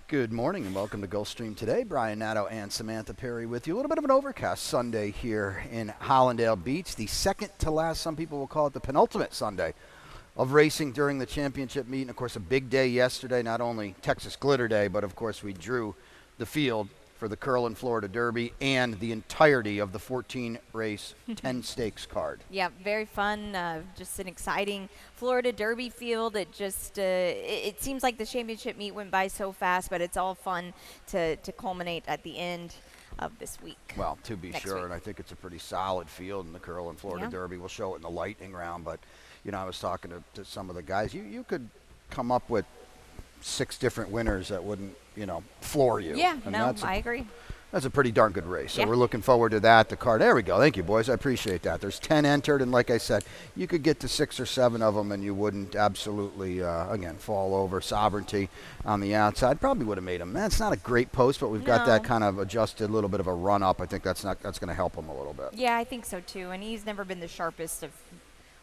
Good morning and welcome to Gulfstream today. Brian Nadeau and Samantha Perry with you. A little bit of an overcast Sunday here in Hollandale Beach. The second to last, some people will call it the penultimate Sunday of racing during the championship meet. And of course, a big day yesterday, not only Texas Glitter Day, but of course we drew the field for the Curlin Florida Derby and the entirety of the 14-race 10 stakes card. Yeah, very fun. Just an exciting Florida Derby field. It seems like the championship meet went by so fast, but it's all fun to culminate at the end of this week. Well, to be sure, week. and I think it's a pretty solid field in the Curlin Florida Derby. We'll show it in the lightning round, but I was talking to some of the guys. You could come up with 6 different winners that wouldn't, floor you. Yeah, and I agree. That's a pretty darn good race. So Yeah. we're looking forward to that. The card, there we go. Thank you, boys. I appreciate that. There's 10 entered, and like I said, you could get to 6 or 7 of them, and you wouldn't absolutely, again, fall over. Sovereignty on the outside probably would have made him. That's not a great post, but we've got that kind of adjusted, little bit of a run up. I think that's going to help him a little bit. Yeah, I think so too. And he's never been the sharpest of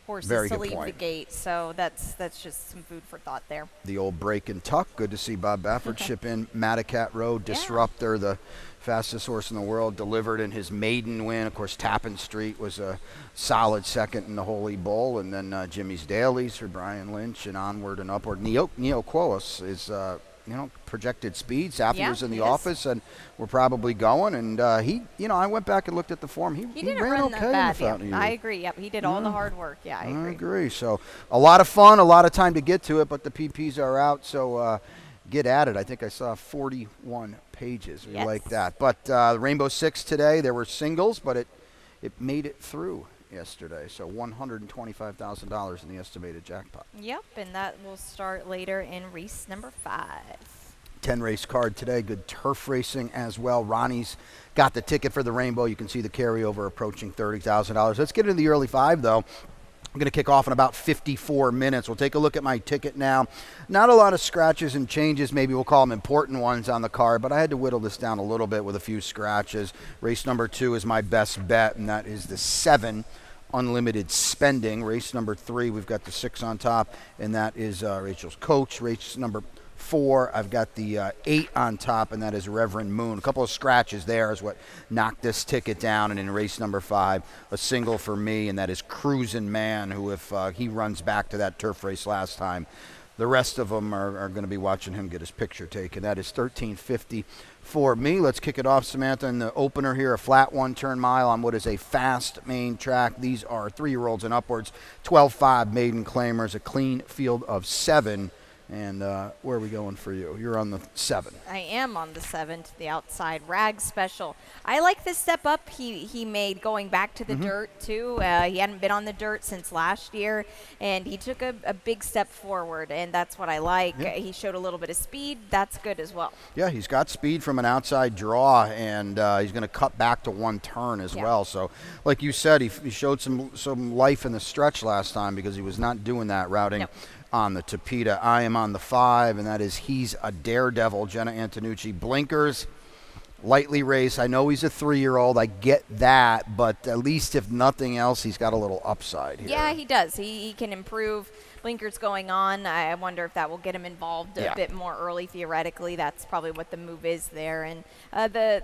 horses Very to good leave the point. gate, so that's just some food for thought there. The old break and tuck. Good to see Bob Baffert ship in Madacat Road, Disruptor, the fastest horse in the world, delivered in his maiden win. Of course, Tappan Street was a solid second in the Holy Bull, and then Jimmy's Dailies for Brian Lynch, and onward and upward. Neo Quoas is projected speed. Safi was in the office, and we're probably going. And I went back and looked at the form. He didn't ran run okay that in the bad. Fountain Yeah, of I Youth. agree. Yep, he did all the hard work. Yeah, I agree. I agree. So a lot of fun, a lot of time to get to it, but the PPs are out, so get at it. I think I saw 41 pages. We like that. But Rainbow Six today, there were singles, but it made it through yesterday. So $125,000 in the estimated jackpot. Yep, and that will start later in race number 5. 10-race card today. Good turf racing as well. Ronnie's got the ticket for the Rainbow. You can see the carryover approaching $30,000. Let's get into the early 5, though. I'm going to kick off in about 54 minutes. We'll take a look at my ticket now. Not a lot of scratches and changes. Maybe we'll call them important ones on the card, but I had to whittle this down a little bit with a few scratches. Race number 2 is my best bet, and that is the 7. Unlimited Spending. Race number 3, we've got the 6 on top, and that is Rachel's Coach. Race number 4, I've got the 8 on top, and that is Reverend Moon. A couple of scratches there is what knocked this ticket down. And in race number 5, a single for me, and that is Cruisin' Man, who if he runs back to that turf race last time, the rest of them are going to be watching him get his picture taken. That is $13.50 for me. Let's kick it off, Samantha, in the opener here, a flat 1-turn mile on what is a fast main track. These are 3-year-olds and upwards, 12-5 maiden claimers, a clean field of 7. And where are we going for you? You're on the 7. I am on the 7 to the outside. Rag Special. I like the step up he made going back to the dirt, too. He hadn't been on the dirt since last year, and he took a big step forward, and that's what I like. He showed a little bit of speed. That's good as well. Yeah, he's got speed from an outside draw, and he's going to cut back to 1 turn as well. So, like you said, he showed some life in the stretch last time because he was not doing that routing on the Tapeta. I am on the 5, and that is He's a Daredevil, Jenna Antonucci. Blinkers, lightly raced. I know he's a 3-year-old. I get that, but at least if nothing else, he's got a little upside here. Yeah, he does. He can improve. Blinkers going on. I wonder if that will get him involved a bit more early, theoretically. That's probably what the move is there. And the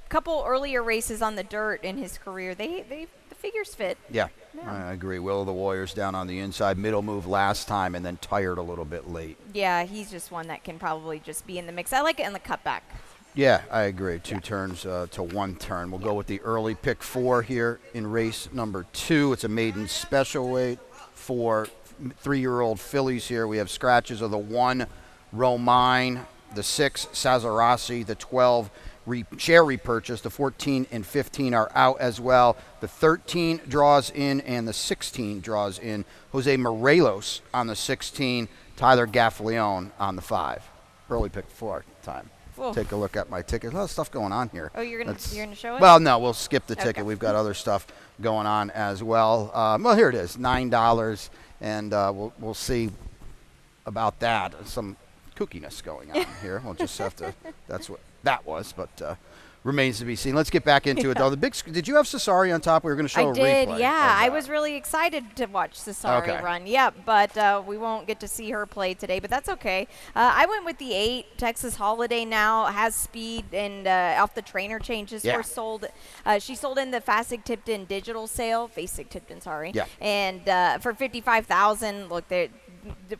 couple earlier races on the dirt in his career, the figures fit. Yeah. I agree. Will of the Warriors down on the inside. Middle move last time and then tired a little bit late. Yeah, he's just one that can probably just be in the mix. I like it in the cutback. Yeah, I agree. 2 turns to 1 turn. We'll go with the early pick 4 here in race number 2. It's a maiden special weight for 3-year-old fillies here. We have scratches of the 1, Romine, the 6, Sazarasi, the 12, share repurchase. The 14 and 15 are out as well. The 13 draws in and the 16 draws in. Jose Morelos on the 16, Tyler Gaffleone on the 5. Early pick 4 time. Whoa. Take a look at my ticket. A lot of stuff going on here. Oh, you're gonna show it? Well, no, we'll skip the ticket. We've got other stuff going on as well. Well, here it is, $9, and we'll see about that. Some kookiness going on here. We'll just have to. That's what that was, but remains to be seen. Let's get back into it, though. Did you have Cesari on top? We were going to show a replay. I did, yeah. I was really excited to watch Cesari run. Yeah, but we won't get to see her play today, but that's okay. I went with the 8. Texas Holiday now has speed, and off the trainer changes were sold. She sold in the Fasig-Tipton digital sale. Fasig-Tipton, sorry. Yeah. And for $55,000, look,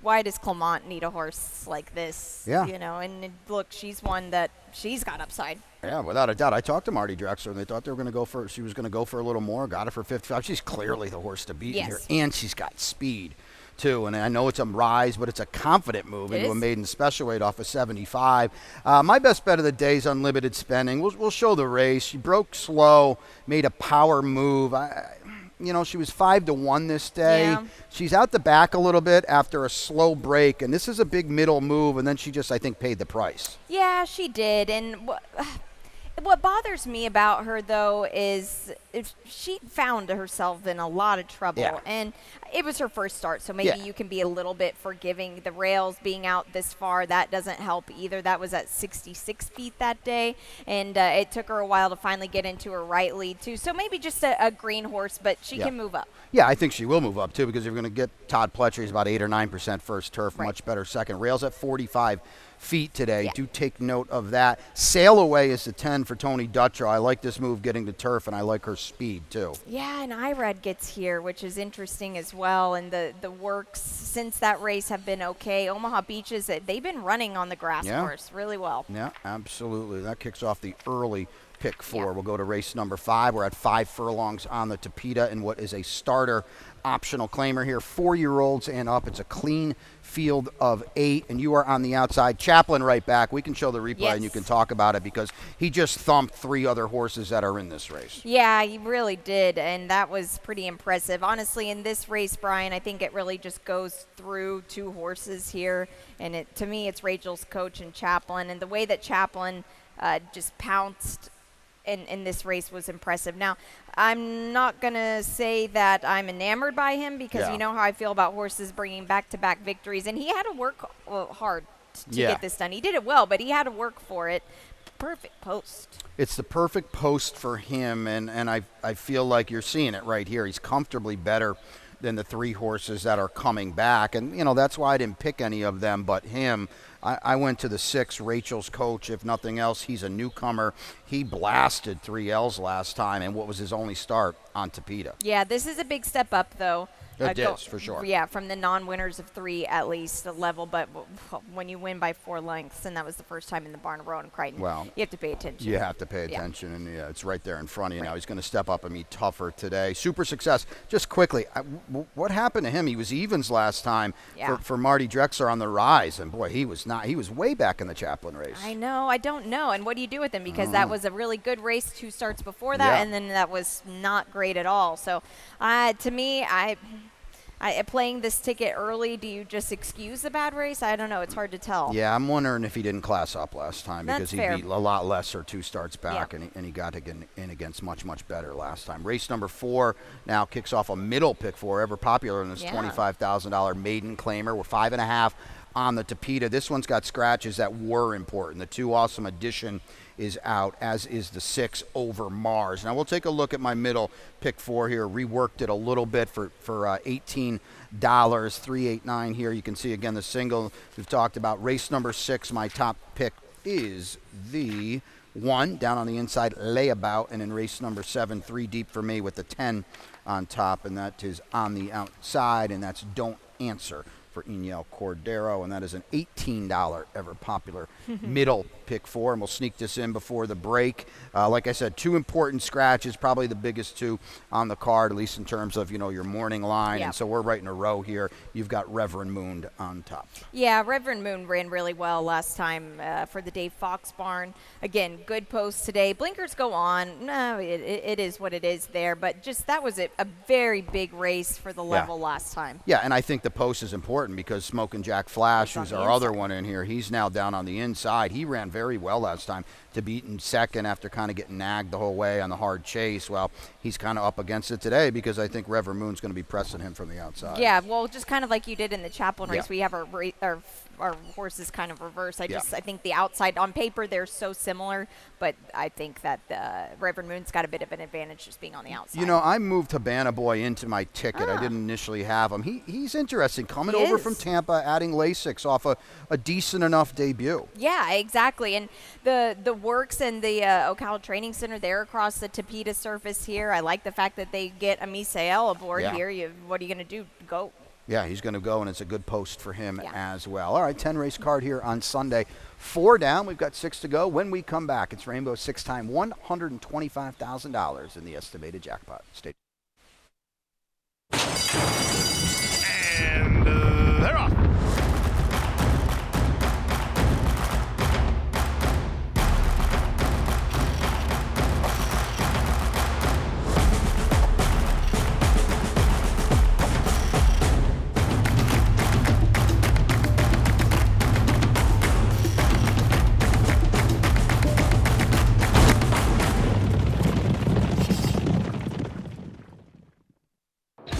why does Clement need a horse like this? Yeah. You know, and look, she's one that she's got upside. Yeah, without a doubt. I talked to Marty Drexler, and they thought they were going to go for. She was going to go for a little more. Got her for 55. She's clearly the horse to beat here, and she's got speed too. And I know it's a rise, but it's a confident move into a maiden special weight off of 75. My best bet of the day is Unlimited Spending. We'll show the race. She broke slow, made a power move. She was 5-1 this day. Yeah. She's out the back a little bit after a slow break, and this is a big middle move, and then she just, I think, paid the price. Yeah, she did. And what bothers me about her, though, is she found herself in a lot of trouble. Yeah. And it was her first start, so maybe you can be a little bit forgiving. The rails being out this far, that doesn't help either. That was at 66 feet that day, and it took her a while to finally get into her right lead, too. So maybe just a green horse, but she can move up. Yeah, I think she will move up, too, because you're going to get Todd Pletcher. He's about 8 or 9% first turf, much better second. Rails at 45 feet today. Yeah. Do take note of that. Sail Away is the 10 for Tony Dutrow. I like this move getting to turf, and I like her speed, too. Yeah, and Irad gets here, which is interesting as well. And the works since that race have been okay. Omaha Beaches, they've been running on the grass course really well. Yeah, absolutely. That kicks off the early pick 4. We'll go to race number 5. We're at 5 furlongs on the Tapeta in what is a starter optional claimer here. 4-year-olds and up. It's a clean field of 8, and you are on the outside. Chaplin right back. We can show the replay and you can talk about it because he just thumped 3 other horses that are in this race. Yeah, he really did, and that was pretty impressive. Honestly, in this race, Brian, I think it really just goes through 2 horses here, and to me, it's Rachel's Coach and Chaplin, and the way that Chaplin just pounced in this race was impressive. Now, I'm not going to say that I'm enamored by him because you know how I feel about horses bringing back-to-back victories, and he had to work hard to get this done. He did it well, but he had to work for it. Perfect post. It's the perfect post for him, and I feel like you're seeing it right here. He's comfortably better than the 3 horses that are coming back, and that's why I didn't pick any of them but him. I went to the 6, Rachel's Coach. If nothing else, he's a newcomer. He blasted 3 L's last time, and what was his only start on Tapeta. Yeah, this is a big step up, though. It is, for sure. Yeah, from the non-winners of 3 at least, a level. But when you win by 4 lengths, and that was the first time in the Barn Road and Crichton, you have to pay attention. You have to pay attention, and it's right there in front of you now. He's going to step up and be tougher today. Super success. Just quickly, what happened to him? He was evens last time for Marty Drexler on the rise, and boy, he was not. He was way back in the Chaplin race. I know. I don't know. And what do you do with him? Because that was a really good race 2 starts before that, and then that was not great at all. So, to me, playing this ticket early, do you just excuse the bad race? I don't know. It's hard to tell. Yeah, I'm wondering if he didn't class up last time because he beat a lot lesser 2 starts back, and he got in against much, much better last time. Race number 4 now kicks off a middle pick 4, ever popular in this $25,000 maiden claimer. We're 5.5 on the Tapeta. This one's got scratches that were important. The 2 Awesome Edition is out, as is the 6 Over Mars. Now we'll take a look at my middle pick 4 here. Reworked it a little bit for $18. 389 here. You can see again the single we've talked about. Race number 6, my top pick is the 1 down on the inside, Layabout, and in race number 7, 3 deep for me with the 10 on top, and that is on the outside, and that's Don't Answer for Iniel Cordero, and that is an $18 ever popular middle pick 4, and we'll sneak this in before the break. Like I said, 2 important scratches, probably the biggest 2 on the card, at least in terms of your morning line, and so we're right in a row here. You've got Reverend Moon on top. Yeah, Reverend Moon ran really well last time for the Dave Fox barn. Again, good post today. Blinkers go on. No, it is what it is there, but just that was a very big race for the level last time. Yeah, and I think the post is important because Smokin' Jack Flash, who's our other one in here, he's now down on the inside. He ran very well last time to beat in second after kind of getting nagged the whole way on the hard chase. Well, he's kind of up against it today because I think Reverend Moon's going to be pressing him from the outside. Yeah, well, just kind of like you did in the Chaplin race. We have our our horses kind of reverse. I think the outside on paper they're so similar, but I think that Reverend Moon's got a bit of an advantage just being on the outside. You know, I moved Habana Boy into my ticket. I didn't initially have him. He's interesting, coming over from Tampa, adding Lasix off a decent enough debut. Yeah, exactly. And the works and the Ocala Training Center, they're across the Tapeta surface here. I like the fact that they get a Misael aboard here. What are you going to do? Go. Yeah, he's going to go, and it's a good post for him as well. All right, 10-race card here on Sunday. 4 down. We've got 6 to go. When we come back, it's Rainbow 6-time $125,000 in the estimated jackpot. Stay And they're off.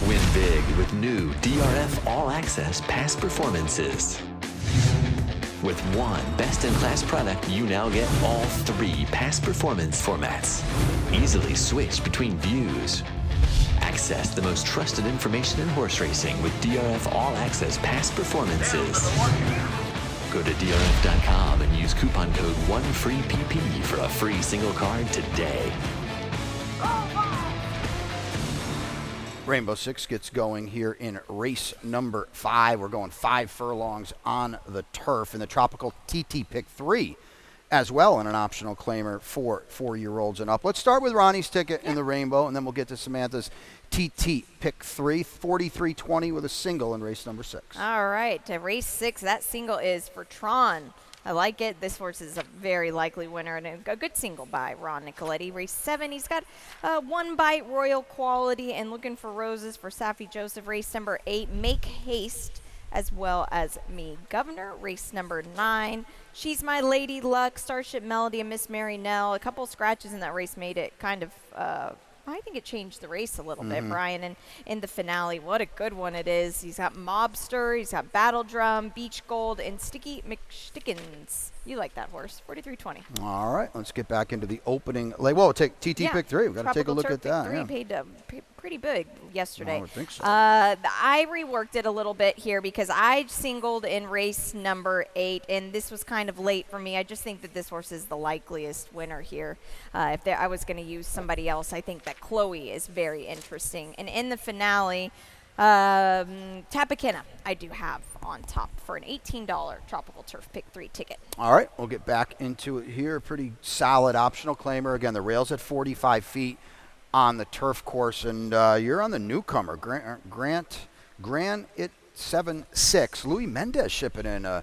Win big with new DRF All Access Past Performances. With one best-in-class product, you now get all 3 past performance formats. Easily switch between views. Access the most trusted information in horse racing with DRF All Access Past Performances. Go to DRF.com and use coupon code 1FREEPP for a free single card today. Rainbow 6 gets going here in race number 5. We're going 5 furlongs on the turf in the Tropical TT Pick 3 as well, and an optional claimer for 4-year-olds and up. Let's start with Ronnie's ticket in the Rainbow, and then we'll get to Samantha's TT Pick 3, 43.20 with a single in race number 6. All right, to race 6, that single is for Tron. I like it. This horse is a very likely winner and a good single by Ron Nicoletti. Race 7, he's got One Bite, Royal Quality, and Looking for Roses for Safi Joseph. Race number 8, Make Haste, as well as Me Governor. Race number 9, She's My Lady Luck, Starship Melody, and Miss Mary Nell. A couple scratches in that race made it kind of I think it changed the race a little bit, Brian. And in the finale, what a good one it is. He's got Mobster, he's got Battle Drum, Beach Gold, and Sticky McStickins. You like that horse, 43.20. All right, let's get back into the opening. Whoa, take TT Pick 3. We've got to take a look at that. Pick 3 paid pretty big yesterday. I would think so. I reworked it a little bit here because I singled in race number 8, and this was kind of late for me. I just think that this horse is the likeliest winner here. If I was going to use somebody else, I think that Chloe is very interesting. And in the finale, Tapakina I do have on top for an $18 Tropical Turf Pick 3 ticket. All right, we'll get back into it here. Pretty solid optional claimer. Again, the rail's at 45 feet on the turf course, and you're on the newcomer, Grant It 7-6. Louis Mendez shipping in a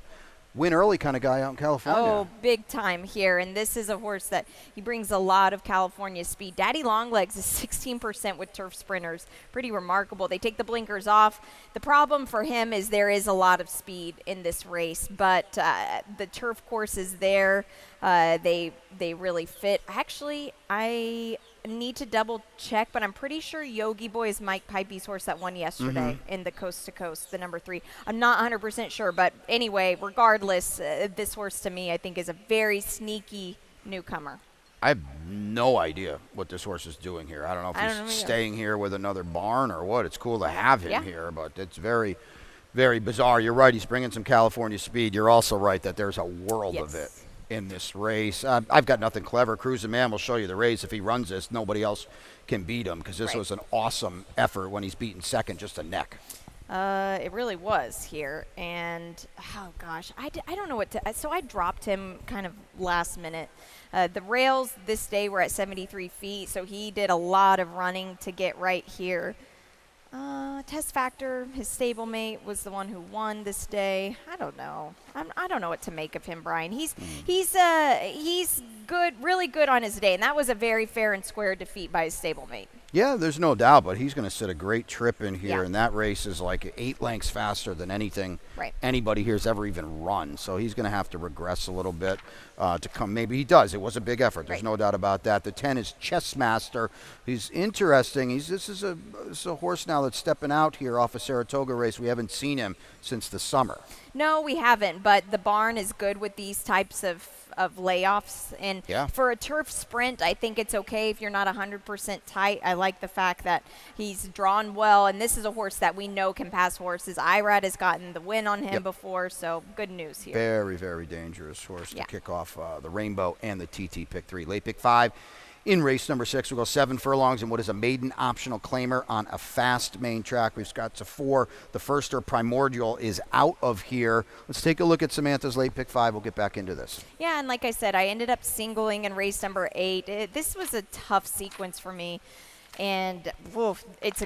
win early kind of guy out in California. Oh, big time here. And this is a horse that he brings a lot of California speed. Daddy Longlegs is 16% with turf sprinters. Pretty remarkable. They take the blinkers off. The problem for him is there is a lot of speed in this race, but the turf course is there. They really fit. Actually, I need to double check, but I'm pretty sure Yogi Boy is Mike Pipey's horse that won yesterday in the Coast to Coast, the number 3. I'm not 100% sure, but anyway, regardless, this horse to me I think is a very sneaky newcomer. I have no idea what this horse is doing here. I don't know if he's staying here with another barn or what. It's cool to have him here, but it's very, very bizarre. You're right, he's bringing some California speed. You're also right that there's a world of it in this race. I've got nothing clever. Cruising Man will show you the race. If he runs this, nobody else can beat him because this was an awesome effort when he's beaten second, just a neck. It really was here. And, oh, gosh, I don't know what to – so I dropped him kind of last minute. The rails this day were at 73 feet, so he did a lot of running to get right here. Test Factor, his stablemate, was the one who won this day. I don't know. I don't know what to make of him, Brian. He's good, really good on his day, and that was a very fair and square defeat by his stablemate. Yeah, there's no doubt, but he's going to set a great trip in here, Yeah. and that race is like 8 lengths faster than anything Right. anybody here's ever even run. So he's going to have to regress a little bit to come. Maybe he does. It was a big effort. There's Right. no doubt about that. The 10 is Chessmaster. He's interesting. This is a horse now that's stepping out here off a Saratoga race. We haven't seen him since the summer. No, we haven't, but the barn is good with these types of layoffs. And Yeah. for a turf sprint, I think it's okay if you're not 100% tight. I like the fact that he's drawn well, and this is a horse that we know can pass horses. Irad has gotten the win on him Yep. before, so good news here. Very, very dangerous horse Yeah. to kick off the Rainbow and the TT pick 3. Late pick 5. In race number 6, we'll go 7 furlongs and what is a maiden optional claimer on a fast main track. We've got to 4. The first or Primordial is out of here. Let's take a look at Samantha's late pick 5. We'll get back into this. Yeah, and like I said, I ended up singling in race number 8. This was a tough sequence for me. And it's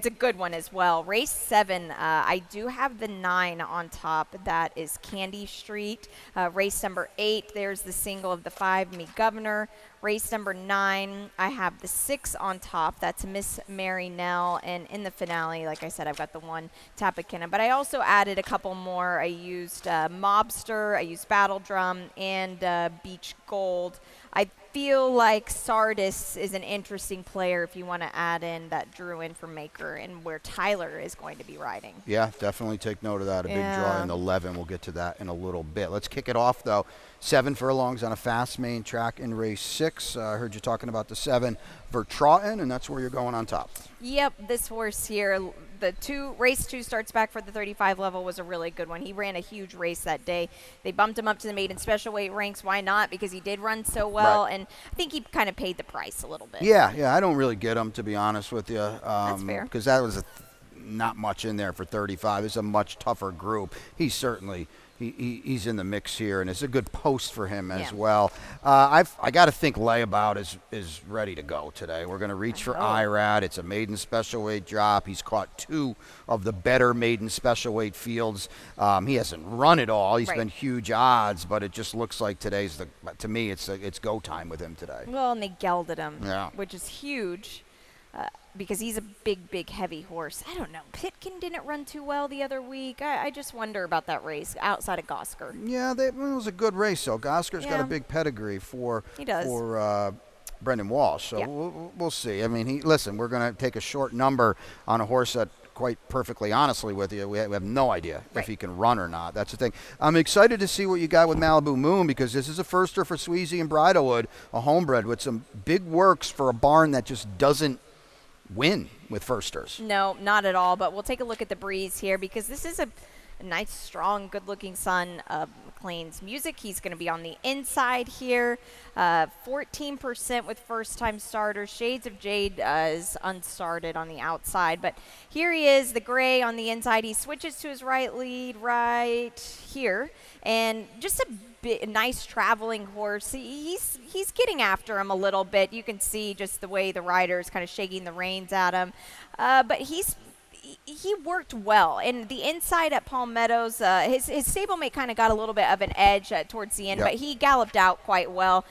a good one as well. Race 7, I do have the 9 on top. That is Candy Street. Race number 8, there's the single of the 5, Me Governor. Race number 9, I have the 6 on top. That's Miss Mary Nell. And in the finale, like I said, I've got the 1, Tapakina. But I also added a couple more. I used Mobster, I used Battle Drum, and Beach Gold. I feel like Sardis is an interesting player if you want to add in that drew in from Maker and where Tyler is going to be riding. Yeah, definitely take note of that. A big draw in 11. We'll get to that in a little bit. Let's kick it off, though. 7 furlongs on a fast main track in race 6. I heard you talking about the 7, Vertrauten, and that's where you're going on top. Yep, this horse here, race 2 starts back for the 35 level was a really good one. He ran a huge race that day. They bumped him up to the maiden special weight ranks. Why not? Because he did run so well, Right. and I think he kind of paid the price a little bit. Yeah, I don't really get him, to be honest with you. That's fair. Because that was not much in there for 35. It's a much tougher group. He's certainly he's in the mix here, and it's a good post for him as Yeah. well. I got to think Layabout is ready to go today. We're going to reach for Irad. It's a maiden special weight drop. He's caught 2 of the better maiden special weight fields. He hasn't run it all. He's Right. been huge odds, but it just looks like to me it's go time with him today. Well, and they gelded him, Yeah. which is huge because he's a big, heavy horse. I don't know. Pitkin didn't run too well the other week. I just wonder about that race outside of Gosker. Yeah, it was a good race. So Gosker's got Yeah. a big pedigree for He does. Brendan Walsh. So Yeah. we'll see. I mean, listen, we're going to take a short number on a horse that, quite perfectly honestly with you, we have no idea Right. if he can run or not. That's the thing. I'm excited to see what you got with Malibu Moon because this is a firster for Sweezy and Bridlewood, a homebred with some big works for a barn that just doesn't win with firsters. No, not at all. But we'll take a look at the breeze here because this is a nice, strong, good-looking son of McLean's Music. He's going to be on the inside here. 14% with first-time starters. Shades of Jade is unstarted on the outside. But here he is, the gray on the inside. He switches to his right lead right here. And just a nice traveling horse. He's getting after him a little bit. You can see just the way the rider is kind of shaking the reins at him. But he worked well. And the inside at Palm Meadows, his stablemate kind of got a little bit of an edge towards the end, Yep. but he galloped out quite well.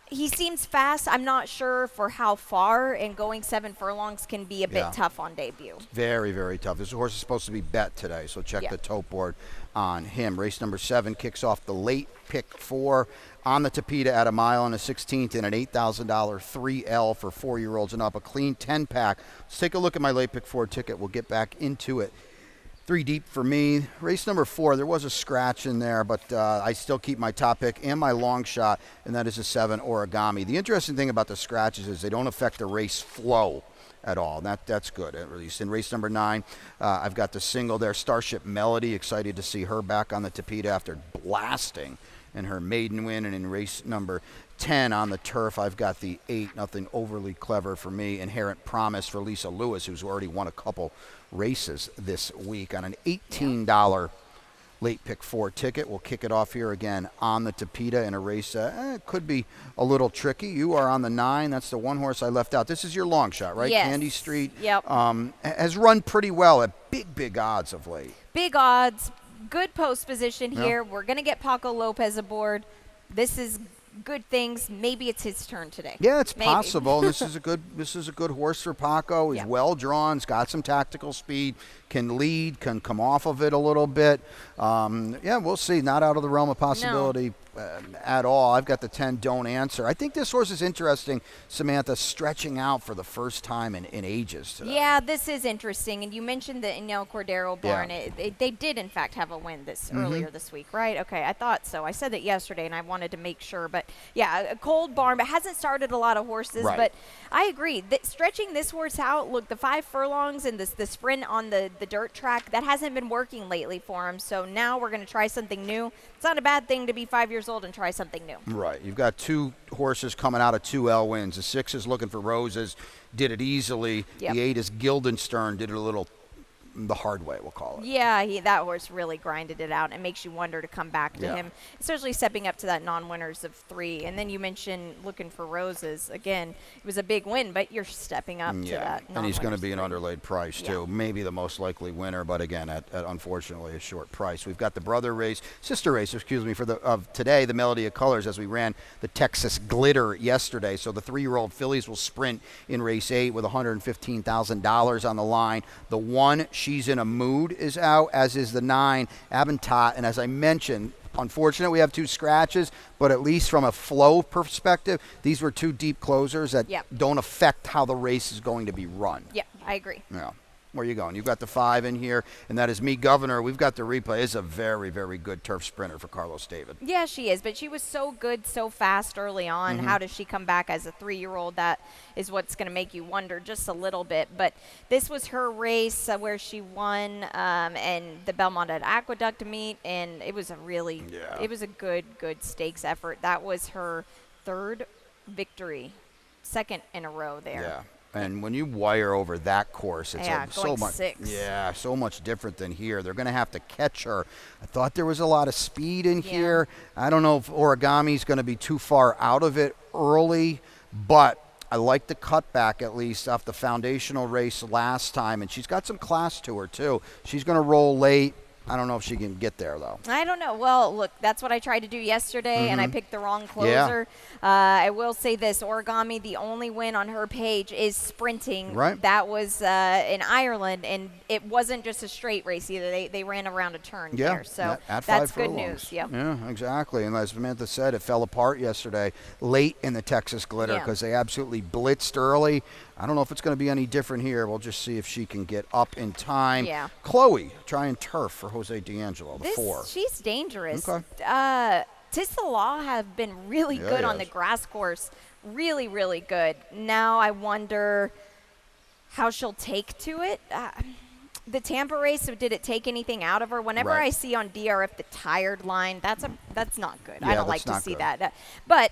He seems fast. I'm not sure for how far, and going 7 furlongs can be a bit Yeah. tough on debut. Very, very tough. This horse is supposed to be bet today, so check Yeah. the tote board on him. Race number 7 kicks off the late pick 4 on the Tapeta at a mile and a 16th in an $8,000 3L for 4-year-olds and up, a clean 10-pack. Let's take a look at my late pick 4 ticket. We'll get back into it. 3 deep for me. Race number 4, there was a scratch in there, but I still keep my top pick and my long shot, and that is a 7 Origami. The interesting thing about the scratches is they don't affect the race flow at all. That's good, at least. In race number 9, I've got the single there, Starship Melody. Excited to see her back on the Tapeta after blasting in her maiden win. And in race number 10 on the turf, I've got the 8, nothing overly clever for me, Inherent Promise for Lisa Lewis, who's already won a couple races this week on an $18 late pick 4 ticket. We'll kick it off here again on the Tapeta in a race. It could be a little tricky. You are on the 9. That's the one horse I left out. This is your long shot, right? Yes. Candy Street. Yep. Has run pretty well at big odds of late. Big odds, good post position Yeah. here. We're going to get Paco Lopez aboard. This is good things. Maybe it's his turn today. Yeah, it's Maybe. possible. And this is a good horse for Paco. He's Yeah. well drawn. He's got some tactical speed. Can lead. Can come off of it a little bit. Yeah, we'll see. Not out of the realm of possibility at all. I've got the 10. Don't Answer. I think this horse is interesting, Samantha, stretching out for the first time in ages today. Yeah, this is interesting. And you mentioned the El Cordero barn. Yeah. They did, in fact, have a win earlier this week, right? Okay, I thought so. I said that yesterday, and I wanted to make sure. But, yeah, a cold barn, but hasn't started a lot of horses. Right. But I agree. Stretching this horse out, look, the 5 furlongs and the sprint on the dirt track, that hasn't been working lately for him. So now we're going to try something new. It's not a bad thing to be 5 years old and try something new. Right. You've got 2 horses coming out of 2L wins. The 6 is Looking for Roses, did it easily. Yep. The 8 is Guildenstern, did it a little the hard way, we'll call it. Yeah, that horse really grinded it out. It makes you wonder to come back to him, especially stepping up to that non-winners of 3. And then you mentioned Looking for Roses. Again, it was a big win, but you're stepping up to that non-winners. And he's going to be an 3. underlaid price, too. Maybe the most likely winner, but again, at unfortunately a short price. We've got the sister race, of today, the Melody of Colors, as we ran the Texas Glitter yesterday. So the 3-year-old fillies will sprint in race 8 with $115,000 on the line. The 1, She's in a Mood, is out, as is the 9, Aventat. And as I mentioned, unfortunate we have 2 scratches, but at least from a flow perspective, these were 2 deep closers that don't affect how the race is going to be run. Yeah, I agree. Yeah. Where are you going? You've got the 5 in here, and that is Me Governor. We've got the replay. It's a very, very good turf sprinter for Carlos David. Yeah, she is, but she was so good so fast early on. How does she come back as a 3-year-old? That is what's going to make you wonder just a little bit. But this was her race where she won and the Belmont at Aqueduct meet, and it was a really it was a good stakes effort. That was her 3rd victory, 2nd in a row there. Yeah. And when you wire over that course, it's so much 6. Yeah, so much different than here. They're going to have to catch her. I thought there was a lot of speed in here. I don't know if Origami's going to be too far out of it early, but I like the cutback at least off the foundational race last time, and she's got some class to her too. She's going to roll late. I don't know if she can get there, though. I don't know. Well, look, that's what I tried to do yesterday, and I picked the wrong closer. I will say this. Origami, the only win on her page is sprinting. Right. That was in Ireland, and it wasn't just a straight race either. They ran around a turn there. So at 5 that's good furlongs. news. Yeah, exactly. And as Samantha said, it fell apart yesterday late in the Texas Glitter because they absolutely blitzed early. I don't know if it's going to be any different here. We'll just see if she can get up in time. Yeah. Chloe, trying turf for Jose D'Angelo, the 4. She's dangerous. Okay. Tis the Law have been really good on the grass course. Really, really good. Now I wonder how she'll take to it. The Tampa race, did it take anything out of her? Whenever I see on DRF the tired line, that's not good. I don't like to see that. But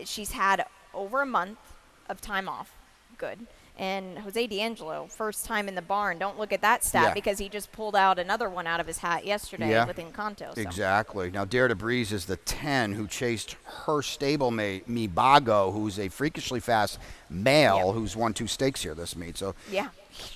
she's had over a month of time off. Good. And Jose D'Angelo, first time in the barn. Don't look at that stat because he just pulled out another one out of his hat yesterday with Encanto. So. Exactly. Now, Dare to Breeze is the 10 who chased her stablemate, Mibago, who's a freakishly fast male who's won 2 stakes here this meet. So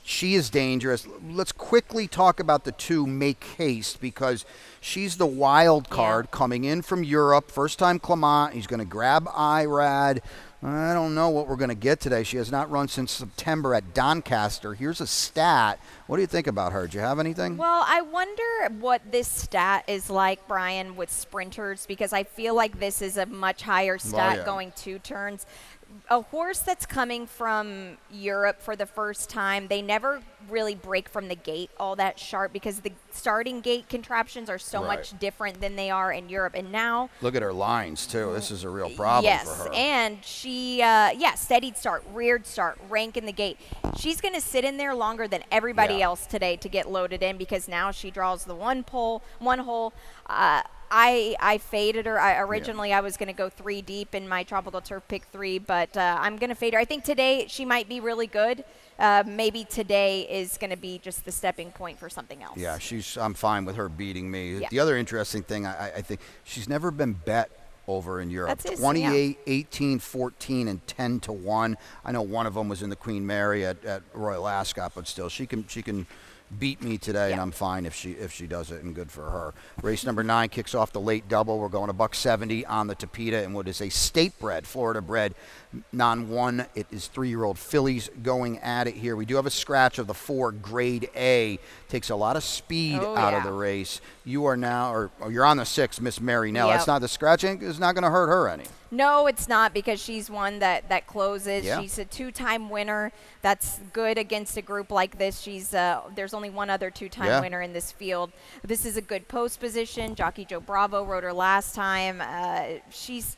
she is dangerous. Let's quickly talk about the 2, Make Haste, because she's the wild card coming in from Europe. First time Clement. He's going to grab IRAD. I don't know what we're going to get today. She has not run since September at Doncaster. Here's a stat. What do you think about her? Do you have anything? Well, I wonder what this stat is like, Brian, with sprinters, because I feel like this is a much higher stat going 2 turns. A horse that's coming from Europe for the first time, they never really break from the gate all that sharp because the starting gate contraptions are so much different than they are in Europe. And now look at her lines too. This is a real problem for her. And she steadied start, reared start, rank in the gate. She's going to sit in there longer than everybody else today to get loaded in because now she draws the one hole. I faded her. Originally, I was going to go 3 deep in my Tropical Turf pick 3, but I'm going to fade her. I think today she might be really good. Maybe today is going to be just the stepping point for something else. Yeah, I'm fine with her beating me. Yeah. The other interesting thing, I think she's never been bet over in Europe. That's 28, 18, 14, and 10 to 1. I know one of them was in the Queen Mary at Royal Ascot, but still, she can beat me today, and I'm fine if she does it, and good for her. Race number 9 kicks off the late double. We're going $170 on the Tapeta and what is a state-bred, Florida-bred non-1. It is 3-year-old fillies going at it here. We do have a scratch of the 4 Grade A. Takes a lot of speed out of the race. You are now, or you're on the 6, Miss Mary Nell. That's not the scratching. It's not going to hurt her any. No, it's not, because she's one that closes. Yeah. She's a 2-time winner. That's good against a group like this. She's there's only one other 2-time winner in this field. This is a good post position. Jockey Joe Bravo rode her last time. She's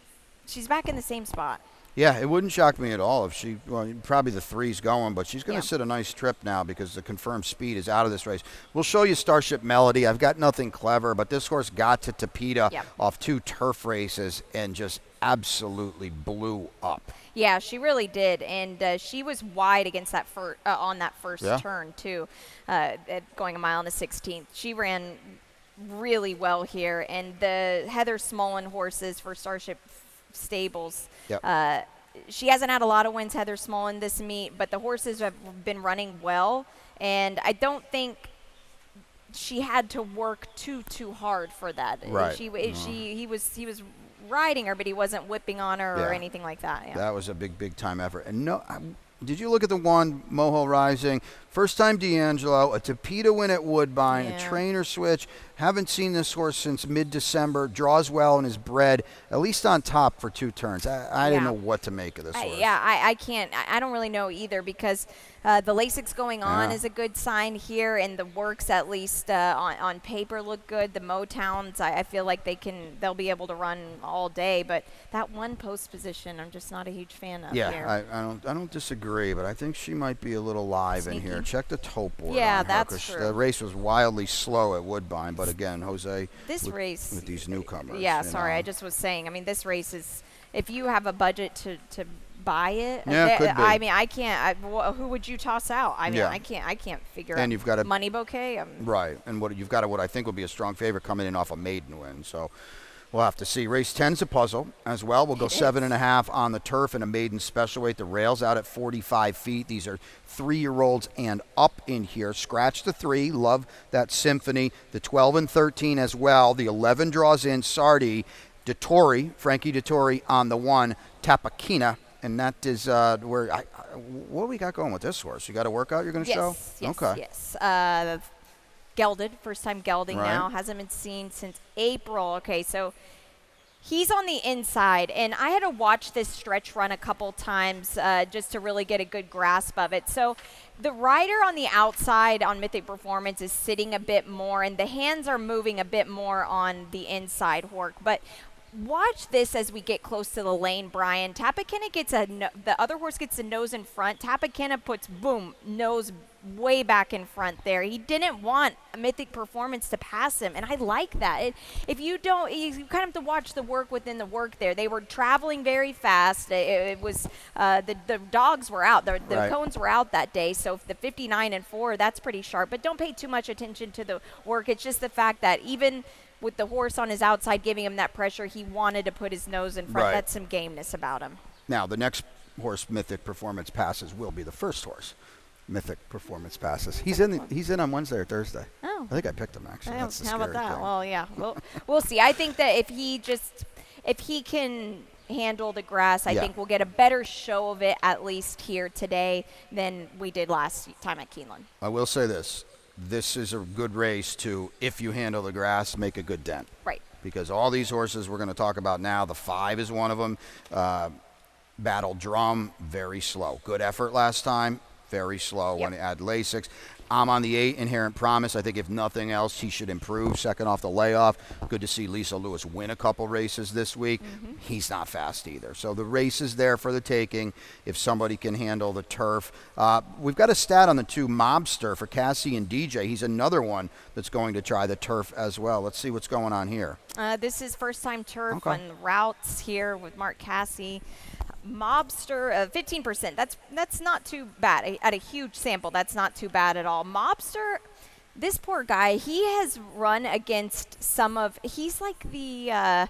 back in the same spot. Yeah, it wouldn't shock me at all if she, probably the 3's going, but she's going to sit a nice trip now because the confirmed speed is out of this race. We'll show you Starship Melody. I've got nothing clever, but this horse got to Tapeta off 2 turf races and just absolutely blew up. Yeah, she really did, and she was wide against that on that first turn too, going a mile and a 16th. She ran really well here, and the Heather Smollen horses for Starship Stables. She hasn't had a lot of wins, Heather Smollen, this meet, but the horses have been running well, and I don't think she had to work too hard for that. Right. He was riding her, but he wasn't whipping on her or anything like that. Yeah. That was a big time effort. And did you look at the 1 Moho Rising? First time D'Angelo, a Tapeta win at Woodbine, a trainer switch. Haven't seen this horse since mid-December. Draws well and is bred, at least on top for 2 turns. I didn't know what to make of this horse. I can't. I don't really know either, because the Lasix going on is a good sign here, and the works, at least on paper, look good. The Motowns, I feel like they'll be able to run all day, but that 1 post position, I'm just not a huge fan of here. I don't disagree, but I think she might be a little live in here. Check the tote board. Yeah, on her, that's true. The race was wildly slow at Woodbine, but again, Jose, race with these newcomers. Yeah, sorry, I just was saying. I mean, this race is, if you have a budget to buy it. Could be. I mean, I can't. Who would you toss out? I mean, I can't figure out. And you've got a Money Bouquet. Right, and you've got what I think will be a strong favorite coming in off a maiden win. So we'll have to see. Race 10's a puzzle as well. We'll go 7.5 on the turf in a maiden special weight. The rail's out at 45 feet. These are 3-year-olds and up in here. Scratch the 3. Love that Symphony. The 12 and 13 as well. The 11 draws in Sardi. Frankie Dettori on the 1. Tapakina. And that is what do we got going with this horse? You got a workout you're going to show? Yes. Gelded, first time gelding now. Hasn't been seen since April. Okay, so he's on the inside, and I had to watch this stretch run a couple times just to really get a good grasp of it. So the rider on the outside on Mythic Performance is sitting a bit more, and the hands are moving a bit more on the inside work. But watch this as we get close to the lane, Brian. Tapakina gets the other horse gets the nose in front. Tapakina puts, nose way back in front there. He didn't want Mythic Performance to pass him, and I like that. If you don't, you kind of have to watch the work within the work there. They were traveling very fast. It was the dogs were out. The cones were out that day, so the 59 and 4, that's pretty sharp. But don't pay too much attention to the work. It's just the fact that even with the horse on his outside giving him that pressure, he wanted to put his nose in front. That's some gameness about him. Now, the next horse Mythic Performance passes will be the first horse Mythic Performance passes. He's in on Wednesday or Thursday. Oh. I think I picked him, actually. That's the How about that? thing. Well, yeah. We'll see. I think that if he can handle the grass, I think we'll get a better show of it, at least here today, than we did last time at Keeneland. I will say this. This is a good race to, if you handle the grass, make a good dent. Right. Because all these horses we're going to talk about now, the 5 is one of them. Battle Drum, very slow. Good effort last time, very slow when he had Lasix. I'm on the 8, Inherent Promise. I think if nothing else, he should improve. Second off the layoff. Good to see Lisa Lewis win a couple races this week. Mm-hmm. He's not fast either. So the race is there for the taking if somebody can handle the turf. We've got a stat on the 2 Mobster for Cassie and DJ. He's another one that's going to try the turf as well. Let's see what's going on here. This is first time turf on routes here with Mark Cassie. Mobster, 15%. That's not too bad. At a huge sample, that's not too bad at all. Mobster, this poor guy, he has run against he's like the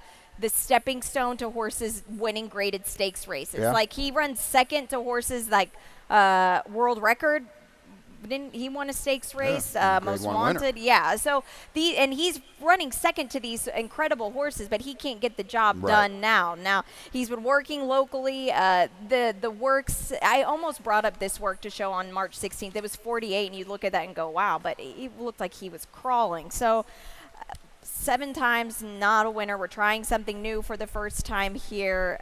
stepping stone to horses winning graded stakes races. Like he runs second to horses like world record he won a stakes race, Grade most 1 wanted. winner. Yeah, so and he's running second to these incredible horses, but he can't get the job done now. Now he's been working locally. The works, I almost brought up this work to show on March 16th. It was 48, and you look at that and go, wow, but he looked like he was crawling. So 7 times, not a winner. We're trying something new for the first time here.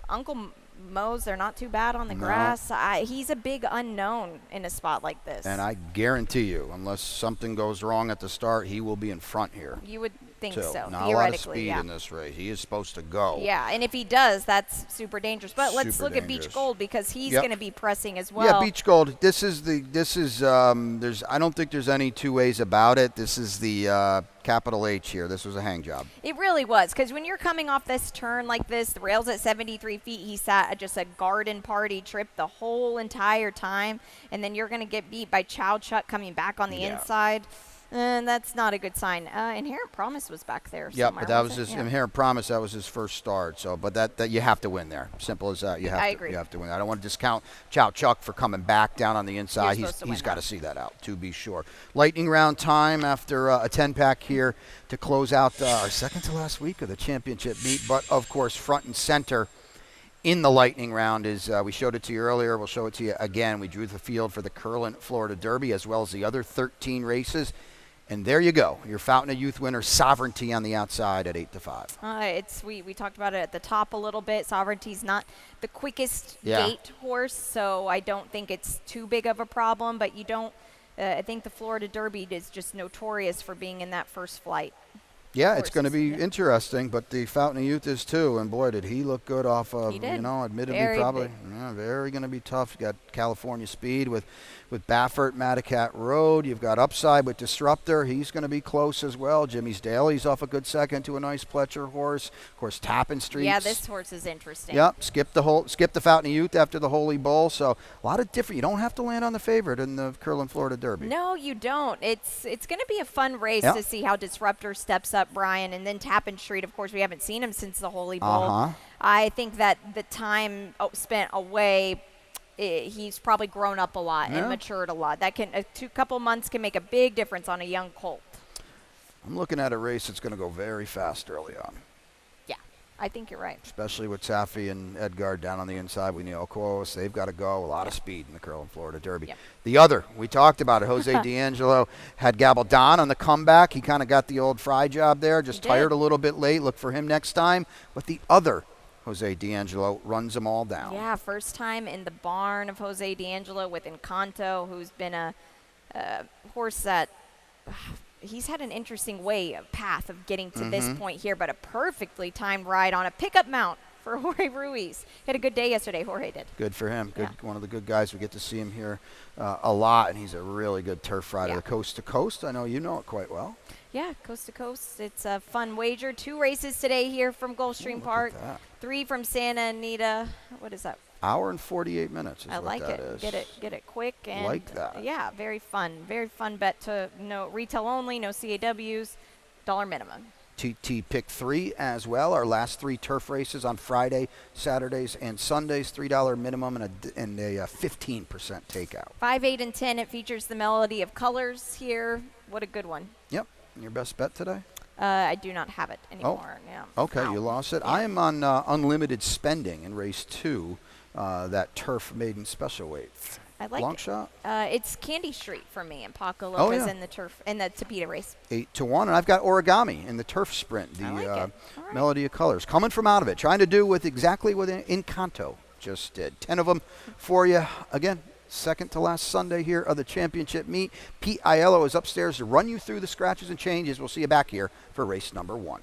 Uncle Mo's, they're not too bad on the grass. He's a big unknown in a spot like this. And I guarantee you, unless something goes wrong at the start, he will be in front here. You would think too. so, Not a lot of theoretically. speed in this race. He is supposed to go. Yeah, and if he does, that's super dangerous. But let's Super look at dangerous. Beach Gold because he's Yep. going to be pressing as well. Yeah, Beach Gold. This is there's I don't think there's any two ways about it. This is the capital H here. This was a hang job. It really was, because when you're coming off this turn like this, the rail's at 73 feet. He sat at just a garden party trip the whole entire time, and then you're going to get beat by Chow Chuck coming back on the inside. And that's not a good sign. Inherent Promise was back there Yeah, somewhere. but that was wasn't his it? Yeah. Inherent Promise. That was his first start. So, but that you have to win there. Simple as that. I agree. You have to win. I don't want to discount Chow Chuck for coming back down on the inside. You're supposed to win He's got to that. see that out, to be sure. Lightning round time after a 10-pack here to close out our second to last week of the championship meet. But of course, front and center in the lightning round is we showed it to you earlier. We'll show it to you again. We drew the field for the Curlin Florida Derby as well as the other 13 races. And there you go, your Fountain of Youth winner, Sovereignty on the outside at 8-5. We talked about it at the top a little bit. Sovereignty's not the quickest Yeah. gate horse, so I don't think it's too big of a problem. But you don't. I think the Florida Derby is just notorious for being in that first flight. Yeah, it's going to be horses, yeah. interesting, but the Fountain of Youth is too. And boy, did he look good off of, He did. Admittedly Very probably. big. Yeah, very going to be tough. You got California Speed with Baffert, Madacat Road. You've got Upside with Disruptor. He's going to be close as well. Jimmy's Daly's off a good second to a nice Pletcher horse. Of course, Tappan Street. Yeah, this horse is interesting. Yep, skip the Fountain of Youth after the Holy Bull. So a lot of different. You don't have to land on the favorite in the Curlin Florida Derby. No, you don't. It's going to be a fun race Yeah. to see how Disruptor steps up, Brian, and then Tappan Street. Of course, we haven't seen him since the Holy Bull. Uh-huh. I think that the time spent away, he's probably grown up a lot Yeah. and matured a lot. That can couple months can make a big difference on a young colt. I'm looking at a race that's going to go very fast early on. Yeah, I think you're right. Especially with Safi and Edgar down on the inside with Neil Quos. They've got to go. A lot of speed in the Curlin Florida Derby. Yep. The other, we talked about it, Jose D'Angelo had Gabaldon on the comeback. He kind of got the old fry job there, just He tired did. a little bit late. Look for him next time. But the other, Jose D'Angelo, runs them all down. Yeah, first time in the barn of Jose D'Angelo with Encanto, who's been a horse that he's had an interesting path of getting to this point here, but a perfectly timed ride on a pickup mount for Jorge Ruiz. He had a good day yesterday, Jorge did. Good for him. Good, Yeah. one of the good guys. We get to see him here a lot, and he's a really good turf rider. Yeah. The coast to coast, I know you know it quite well. Yeah, coast to coast. It's a fun wager. 2 races today here from Gulfstream Look at Park. that. 3 from Santa Anita. What is that? Hour and 48 minutes is I what like that it. is. Get it quick and Like that. Yeah, very fun. Very fun bet to no retail only, no CAWs, $1 minimum. TT pick 3 as well. Our last 3 turf races on Friday, Saturdays, and Sundays. $3 minimum and a 15% takeout. 5, 8, and 10. It features the Melody of Colors here. What a good one. Yep. Your best bet today? I do not have it anymore. Yeah. Okay, Wow. you lost it. Yeah. I am on unlimited spending in race 2, that turf maiden special weight. I like Long it. shot? It's Candy Street for me and Paco Oh, Lopez yeah. in the turf in the Tapeta race. 8-1, and I've got Origami in the turf sprint, the I like it. All right. Melody of Colors. Coming from out of it, trying to do with exactly what Encanto just did. 10 of them for you. Again, second to last Sunday here of the championship meet. Pete Aiello is upstairs to run you through the scratches and changes. We'll see you back here for race number 1.